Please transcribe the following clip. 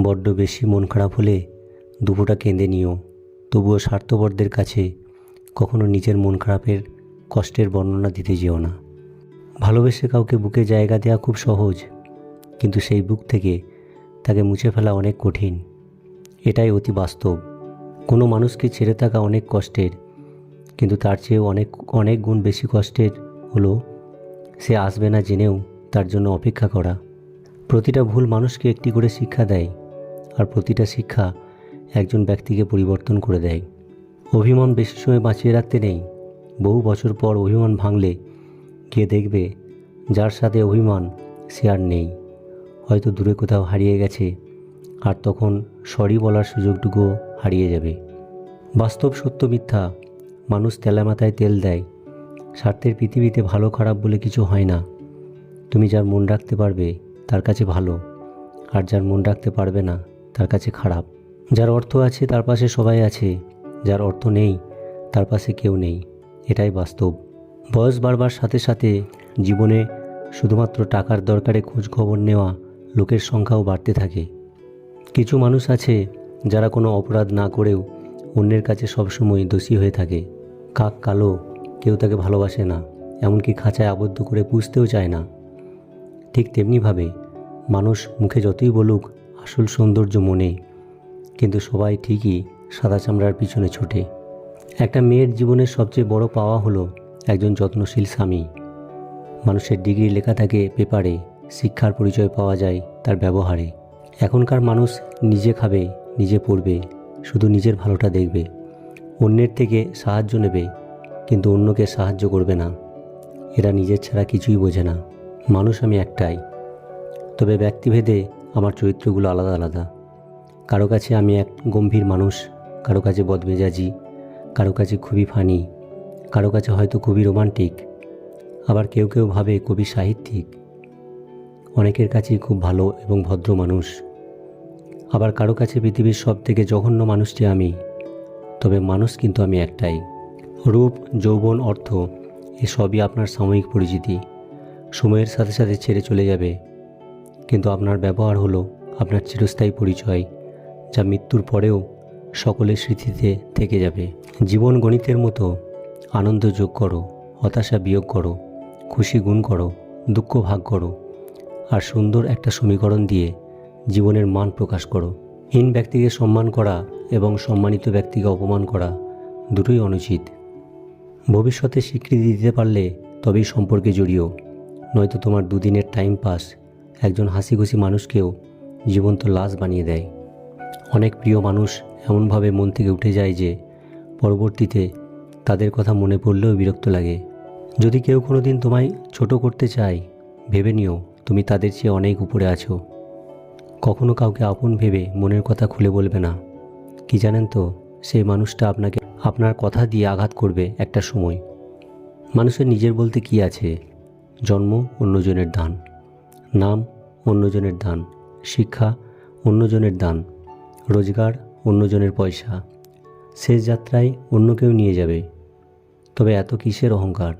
বড্ড বেশি মন খারাপ হলে দুপোটা কেঁদে নিও, তবুও স্বার্থপরদের কাছে কখনো নিজের মন খারাপের কষ্টের বর্ণনা দিতে যেও না। ভালোবেসে কাউকে বুকে জায়গা দেওয়া খুব সহজ, কিন্তু সেই বুক থেকে তাকে মুছে ফেলা অনেক কঠিন। এটাই অতি বাস্তব। কোনো মানুষকে ছেড়ে থাকা অনেক কষ্টের, কিন্তু তার চেয়েও অনেক অনেক গুণ বেশি কষ্টের হলো সে আসবে না জেনেও তার জন্য অপেক্ষা করা। প্রতিটা ভুল মানুষকে একটি করে শিক্ষা দেয়, আর প্রতিটা শিক্ষা একজন ব্যক্তিকে পরিবর্তন করে দেয়। অভিমান বেশি সময় বাঁচিয়ে রাখতে নেই। বহু বছর পর অভিমান ভাঙলে গিয়ে দেখবে যার সাথে অভিমান সে আর নেই, হয়তো দূরে কোথাও হারিয়ে গেছে, আর তখন সরি বলার সুযোগটুকুও হারিয়ে যাবে। বাস্তব সত্য মিথ্যা, মানুষ তেলামাথায় তেল দেয়। স্বার্থের পৃথিবীতে ভালো খারাপ বলে কিছু হয় না। তুমি যার মন রাখতে পারবে তার কাছে ভালো, আর যার মন রাখতে পারবে না তার কাছে খারাপ। যার অর্থ আছে তার পাশে সবাই আছে, যার অর্থ নেই তার পাশে কেউ নেই। এটাই বাস্তব। বয়স বাড়বার সাথে সাথে জীবনে শুধুমাত্র টাকার দরকারে খোঁজ খবর নেওয়া লোকের সংখ্যাও বাড়তে থাকে। কিছু মানুষ আছে যারা কোনো অপরাধ না করেও অন্যের কাছে সবসময় দোষী হয়ে থাকে। কাক কালো, কেউ তাকে ভালোবাসে না, এমনকি খাঁচায় আবদ্ধ করে পুষতেও চায় না। ঠিক তেমনিভাবে মানুষ মুখে যতই বলুক আসল সৌন্দর্য মনে, কিন্তু সবাই ঠিকই সাদা চামড়ার পিছনে ছোটে। একটা মেয়ের জীবনের সবচেয়ে বড় পাওয়া হলো একজন যত্নশীল স্বামী। মানুষের ডিগ্রি লেখা থাকে পেপারে, শিক্ষার পরিচয় পাওয়া যায় তার ব্যবহারে। এখনকার মানুষ নিজে খাবে, নিজে পড়বে, শুধু নিজের ভালোটা দেখবে। অন্যের থেকে সাহায্য নেবে, কিন্তু অন্যকে সাহায্য করবে না। এরা নিজের ছাড়া কিছুই বোঝে না। মানুষ আমি একটাই, তবে ব্যক্তিভেদে আমার চরিত্রগুলো আলাদা আলাদা। কারো কাছে আমি এক গম্ভীর মানুষ, কারো কাছে বদমেজাজি, কারো কাছে খুবই ফানি, কারো কাছে হয়তো খুবই রোমান্টিক, আবার কেউ কেউ ভাবে কবি সাহিত্যিক। অনেকের কাছেই খুব ভালো এবং ভদ্র মানুষ, আবার কারো কাছে পৃথিবীর সব থেকে জঘন্য মানুষটি আমি। তবে মানুষ কিন্তু আমি একটাই। রূপ, যৌবন, অর্থ এসবই আপনার সাময়িক পরিচিতি, সময়ের সাথে সাথে ছেড়ে চলে যাবে। কিন্তু আপনার ব্যবহার হলো আপনার চিরস্থায়ী পরিচয়, যা মৃত্যুর পরেও সকলের স্মৃতিতে থেকে যাবে। জীবন গণিতের মতো, আনন্দ যোগ করো, হতাশা বিয়োগ করো, খুশি গুণ করো, দুঃখ ভাগ করো, আর সুন্দর একটা সমীকরণ দিয়ে জীবনের মান প্রকাশ করো। হীন ব্যক্তিকে সম্মান করা এবং সম্মানিত ব্যক্তিকে অপমান করা দুটোই অনুচিত। ভবিষ্যতে স্বীকৃতি দিতে পারলে তবেই সম্পর্কে জড়িও, নয়তো তোমার দুদিনের টাইম পাস একজন হাসি খুশি মানুষকেও জীবন্ত লাশ বানিয়ে দেয়। অনেক প্রিয় মানুষ এমনভাবে মন থেকে উঠে যায় যে পরবর্তীতে তাদের কথা মনে পড়লেও বিরক্ত লাগে। যদি কেউ কোনো দিন তোমায় ছোট করতে চায়, ভেবে নিও তুমি তাদের চেয়ে অনেক উপরে আছো। কখনো কাউকে আপন ভেবে মনের কথা খুলে বলবে না। কি জানেন তো, সেই মানুষটা আপনাকে আপনার কথা দিয়ে আঘাত করবে একটা সময়। মানুষের নিজের বলতে কি আছে? জন্ম অন্যজনের দান, নাম অন্যজনের দান, শিক্ষা অন্যজনের দান, রোজগার অন্যজনের পয়সা। শেষ যাত্রায় অন্য কেউ নিয়ে যাবে। তবে এত কিসের অহংকার?